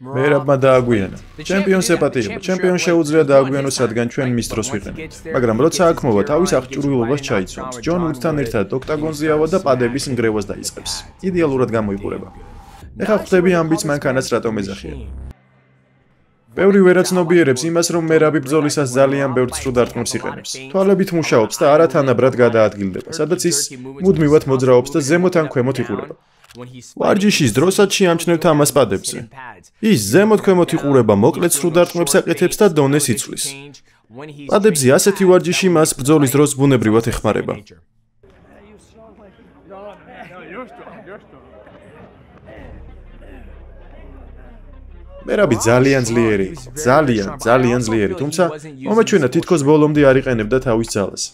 მერაბმა დააგვიანა. ჩემპიონს ეპატიება. ჩემპიონ შეუძლია დააგვიანოს, რადგან ჩვენ მის დროს ვიყენებთ. მაგრამ როცა აქ მოვა, თავის აღჭურვილობას ჩაიცვამს. ჯონ უდთან ერთად ოქტაგონზე ავა და პადების ნგრევას დაიწყებს. იდეალურად გამოიყურება. ეხლა ხვდები ამბიც მანქანას რატომ ეძახია. ბევრი ვერაცნობიერებს იმას, რომ მერაბი ბრძოლისას ძალიან ბევრ ცრუდარტყმებს იყენებს. თვალებით მუშაობს და არათანაბრად გადაადგილდება, სადაც ის მუდმივად მოძრაობს და ზემოთ ან ქვემოთ იყურება. ვარჯიშის დროსაც შეამჩნევთ ამას პადებზე. ის ზემოთ ქვემოთ იყურება, მოკლედ ცრუდარტყმებს აკეთებს და დონეს იცვლის. პადებზე ასეთი ვარჯიში მას ბრძოლის დროს ბუნებრივად ეხმარება. მერაბი ძალიან ძლიერი იყო, ძალიან ძლიერი, თუმცა მომეჩვენა თითქოს ბოლომდე არ იყენებდა თავის ძალას.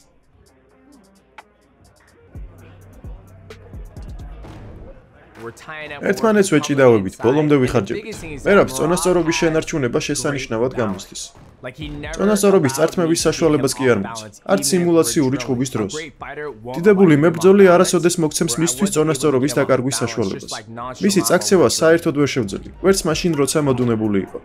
ერთმანეთს ვეჭიდავებით, ბოლომდე ვიხარჯებით. მერაბს წონასწორობის შენარჩუნება შესანიშნავად გამოსდის. წონასწორობის წართმევის საშუალებას კი არ მოიცავს, არც სიმულაციური ჩხუბის დროს. დიდებული მებრძოლი არასოდეს მოგცემს მისთვის წონასწორობის დაკარგვის საშუალებას. მისი წაქცევა საერთოდ ვერ შევძელი, ვერც მაშინ, როცა მოდუნებული იყო.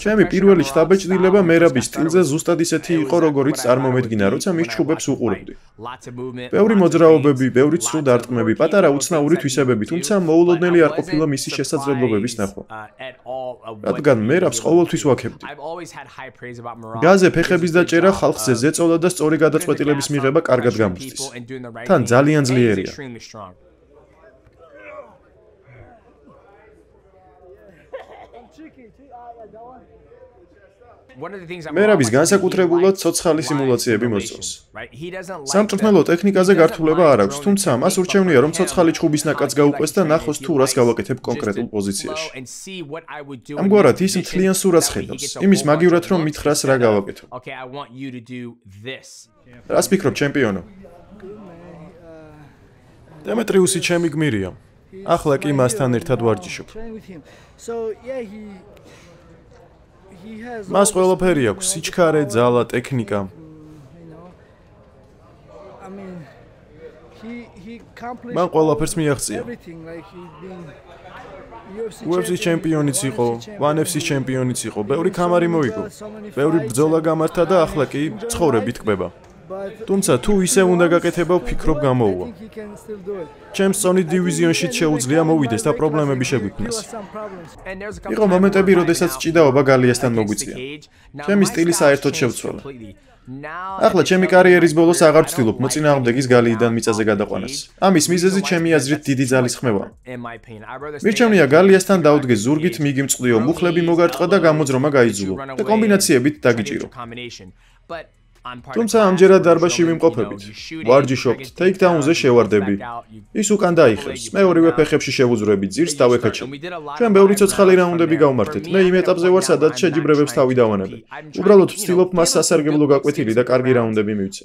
ჩემი პირველი შთაბეჭდილება მერაბის სტილზე ზუსტად ისეთი იყო, როგორიც წარმომედგინა, როცა მის ჩხუბებს უყურებდი. ბევრი მოძრაობები, ბევრი ცრუდარტყმები, პატარა უცნაური თვისებები, თუმცა მოულოდნელი არ ყოფილა მისი შესაძლებლობების ნახვა. რადგან მერაბს ყოველთვის ვაქებდი. გაზე ფეხების დაჭერა, ხალხზე ზეწოლა და სწორი გადაწყვეტილების მიღება კარგად გამოსდის. თან ძალიან ძლიერია. მერაბის განსაკუთრებულად ცოცხალი სიმულაციები მოსწონს. სამწვრთნელო ტექნიკაზე გართულება არ აქვს, თუმცა მას ურჩევნია, რომ ცოცხალი ჩხუბის ნაკადს გაუყვეს და ნახოს თუ რას გავაკეთებ კონკრეტულ პოზიციაში. ამგვარად ის მთლიან სურათს ხედავს, იმის მაგივრად რომ მითხრას რა გავაკეთო. რას ფიქრობ, ჩემპიონო? დემეტრიუსი ჩემი გმირია. ახლა კი მასთან ერთად ვარჯიშობ. მას ყველაფერი აქვს, სიჩქარე, ძალა, ტექნიკა. მან ყველაფერს მიაღწია. UFC-ის ჩემპიონიც იყო, ONE FC-ის ჩემპიონიც იყო, ბევრი ქამარი მოიგო. ბევრი ბრძოლა გამართა და ახლა კი ცხოვრებით კვება. თუმცა თუ ისე უნდა გაკეთება, ვფიქრობ გამოუვა. ჩემს წონით დივიზიონშიც შეუძლია მოვიდეს და პრობლემები შეგვიქმნას. იყო მომენტები, როდესაც ჭიდაობა გალიასთან მოგვიწია. ჩემი სტილი საერთოდ შევცვალა. ახლა ჩემი კარიერის ბოლოს აღარ ვცდილობ მოწინააღმდეგის გალიიდან მიწაზე გადაყვანას. ამის მიზეზი ჩემი აზრით დიდი ძალის ხმევა. მირჩევნია გალიასთან დაუდგე ზურგით, მიგიმწყდიო, მუხლები მოგარტყა და გამოძრომა გაიძულო და კომბინაციებით დაგიჭირო. თუმცა ამჯერად დარბაზში ვიმყოფებით. ვარჯიშობთ, ტეიქდაუნზე შევარდები. ის უკან დაიხევს, მე ორივე ფეხებში შევუძვრები, ძირს დავექაჩებ. ჩვენ ბევრი ცოცხალი რაუნდები გავმართეთ. მე იმ ეტაპზე ვარ, სადაც შეჯიბრებებს თავი დავანებე. უბრალოდ ვცდილობ მას სასარგებლო გაკვეთილი და კარგი რაუნდები მივცე.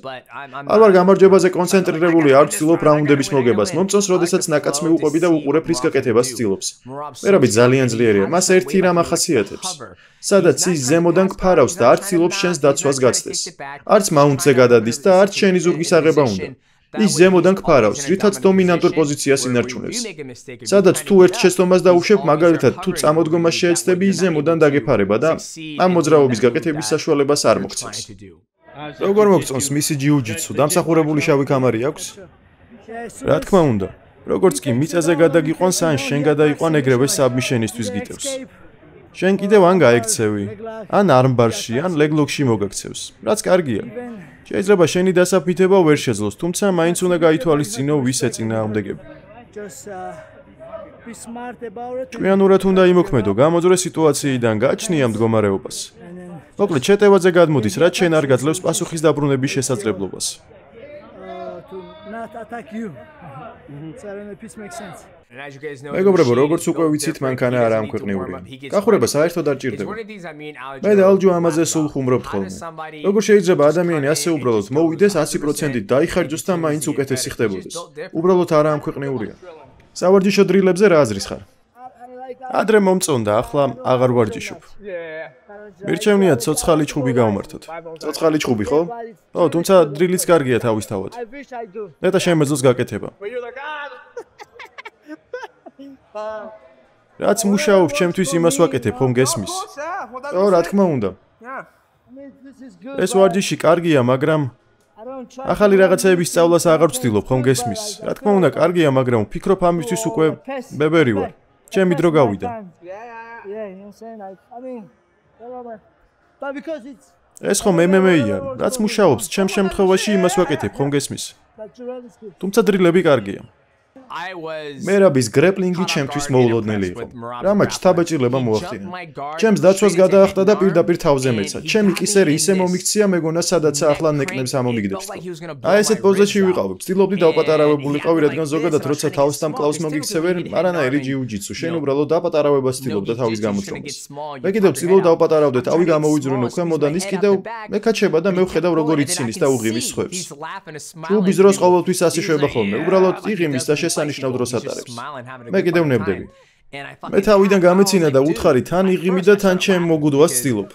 არ ვარ გამარჯვებაზე კონცენტრირებული, არ ვცდილობ რაუნდების მოგებას. მომწონს, როდესაც ნაკადს მივუყვები და უყურებ რის გაკეთებას ვცდილობს. მერაბი ძალიან ძლიერია, მას ერთი რამ ახასიათებს. სადაც ის ზემოდან გფარავს და არ ცდილობს შენს დაცვას გაცდეს. არც მაუნტზე გადადის და არც შენი ზურგის აღება უნდა. ის ზემოდან გფარავს, რითაც დომინანტურ პოზიციას ინარჩუნებს. სადაც თუ ერთ შეცდომას დაუშვებ, მაგალითად თუ წამოდგომას შეეცდები, ის ზემოდან დაგეფარება და ამ მოძრაობის გაკეთების საშუალებას არ მოგცემს. როგორ მოგწონს მისი ჯიუ-ჯიტსუ? დამსახურებული შავი ქამარი აქვს? რა თქმა უნდა. როგორც კი მიწაზე გადაგიყვანს, ან შენ გადაიყვან, ეგრევე საბმიშენისთვის გიტევს. შენ კიდევ ან გაექცევი, ან armbar-ში, ან leg-lock-ში მოგაქცევს, რაც კარგია. შეიძლება შენი დასაფითება ვერ შეძლოს, თუმცა მაინც უნდა გაითვალისწინო ვის ეწინააღმდეგები. ჭკვიანურად უნდა იმოქმედო, გამოძრე სიტუაციიდან გააჩნია მდგომარეობას. მოკლედ, შეტევაზე გადმოდის, რაც შენ არ გაძლევს პასუხის დაბრუნების შესაძლებლობას. მეგობრებო, როგორც უკვე ვიცით, მანქანა არა ამქვეყნიურია. გახურება საერთოდ არ ჭირდება. მე და ალჯო ამაზე სულ ხუმრობთ ხოლმე. როგორ შეიძლება ადამიანი ასე უბრალოდ მოვიდეს 100%-ით დაიხარჯოს და მაინც უკეთესი ხდებოდეს? უბრალოდ არა ამქვეყნიურია. სავარჯიშო დრილებზე რა აზრის ხარ? ადრე მომწონდა, ახლა აღარ ვარჯიშობ. მირჩევნია ცოცხალი ჩხუბი გავმართოთ. ცოცხალი ჩხუბი, ხო? ო, თუმცა დრილიც კარგია თავისთავად. ნეტა შემეძლოს გაკეთება. რაც მუშაობს, ჩემთვის იმას ვაკეთებ, ხომ გესმის? ო, რა თქმა უნდა. ეს ვარჯიში კარგია, მაგრამ ახალი რაღაცეების სწავლას აღარ ვცდილობ, ხომ გესმის? რა თქმა უნდა, კარგია, მაგრამ ვფიქრობ ამისთვის უკვე ბებერი ვარ. ჩემი დრო გავიდა. ეს ხომ MMA-ია, რაც მუშაობს, ჩემ შემთხვევაში იმას ვაკეთებ, ხომ გესმის? თუმცა დრილები კარგია. მერაბის გრეპლინგი ჩემთვის მოულოდნელი იყო. რამაც თავაჭირება მოახდინა. ჩემს დაცვას გადაახტა და პირდაპირ თავზე მეცა. ჩემი კისერი ისე მომიქცია, მეგონა სადაც ახლა ნეკნებს ამომიგდებს. აი ესეთ პოზაში ვიყავი. ვცდილობდი დავპატარავებულიყავი, რადგან ზოგადად როცა თავს და მკლავს მოგიქცევენ, არანაირი ჯიუ-ჯიტსუ. შენ უბრალოდ დაპატარავებას ვცდილობდა თავის გამოწვევას. მე კიდევ ვცდილობ დავპატარავდე, თავი გამოვიძრუნო ქვემოდან, ის კიდევ მეკაჩება და მე ვხედავ როგორ იცინის და უღიმის სხვებს. კლუბის დროს ყოველთვის ასე შვება ხოლმე. უბრალოდ იღიმის და შესანიშნავ დროს ატარებს. მე კიდევ ნებდები. მე თავიდან გამეცინა და უთხარი თან იღიმი და თან ჩემ მოგუდვას ვცდილობ.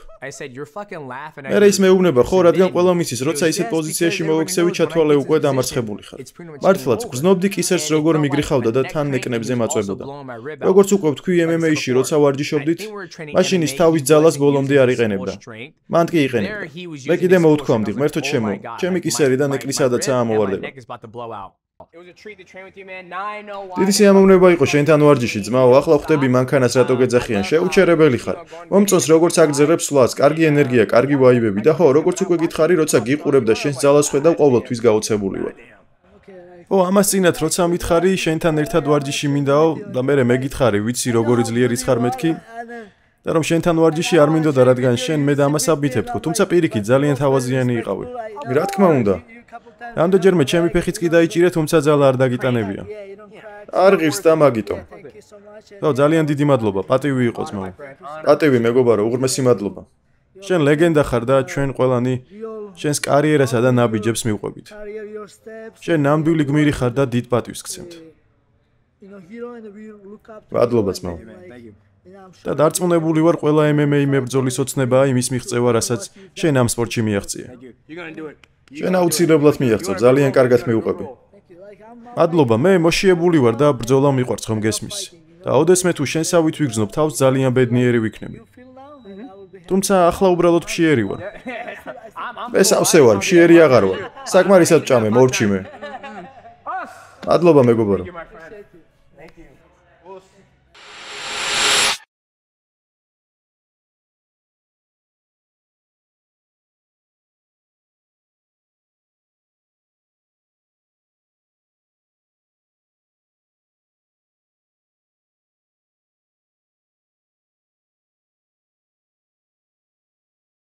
მერე ის მეუბნება, ხო, რადგან ყველა მისის, როცა ისეთ პოზიციაში მოვექცევი, ჩათვალე უკვე დამარცხებული ხარ. მართლაც გრძნობდი კისერს როგორ მიგრიხავდა და თან ნეკნებზე მაწვებოდა. როგორც უკვე ვთქვი MMA-ში, როცა ვარჯიშობდით, მაშინ ის თავის ძალას ბოლომდე არ იყენებდა. მან კი იყენებდა. მე კიდე მოვთქვამდი, ღმერთო ჩემო, ჩემი კისერი და ნეკნი სადაცაა ამოვარდება. დიდი სიამოვნება იყო შენთან ვარჯიში, ძმაო, ახლა ხვდები მანქანას რატო გეძახიან, შეუჩერებელი ხარ. მომწონს როგორც აგზერებს სვლას, კარგი ენერგია, კარგი ვაიბები და ხო, როგორც უკვე გითხარი, როცა გიყურებ და შენს ძალას ხედავ, ყოველთვის გაოცებული ვარ. ო, ამას წინათ როცა მითხარი, შენთან ერთად ვარჯიში მინდაო და მერე მეგითხარი, ვიცი როგორი ძლიერიც ხარ მეთქი? და რომ შენთან ვარჯიში არ მინდოდა, რადგან შენ მე და ამას აბითებ თქო, თუმცა პირიქით ძალიან თავაზიანი იყავი. რა თქმა უნდა. რამდენჯერმე ჩემი ფეხიც კი დაიჭირე, თუმცა ძალა არ დაგიტანებია. არ ღირს და მაგიტომ. და ძალიან დიდი მადლობა, პატივი იყო ძმაო. პატივი მეგობარო, უღრმესი მადლობა. შენ ლეგენდა ხარ და ჩვენ ყველანი შენს კარიერასა და ნაბიჯებს მივყვებით. შენ ნამდვილი გმირი ხარ და დიდ პატივს გცემთ. მადლობა ძმაო. და დარწმუნებული ვარ, ყველა MMA მებრძოლის ოცნებაა იმის მიღწევა, რასაც შენ ამ სპორტში მიაღწია. შენ აუცილებლად მიაღწევ, ძალიან კარგად მივყვები. მადლობა, მე მოშიებული ვარ და ბრძოლა მიყვარს, ხომ გესმის? და ოდესმე თუ შენსავით ვიგრძნობ თავს, ძალიან ბედნიერი ვიქნები. თუმცა ახლა უბრალოდ მშიერი ვარ. მე სავსე ვარ, მშიერი აღარ ვარ. საკმარისად ჭამე, მორჩი მე. მადლობა მეგობარო.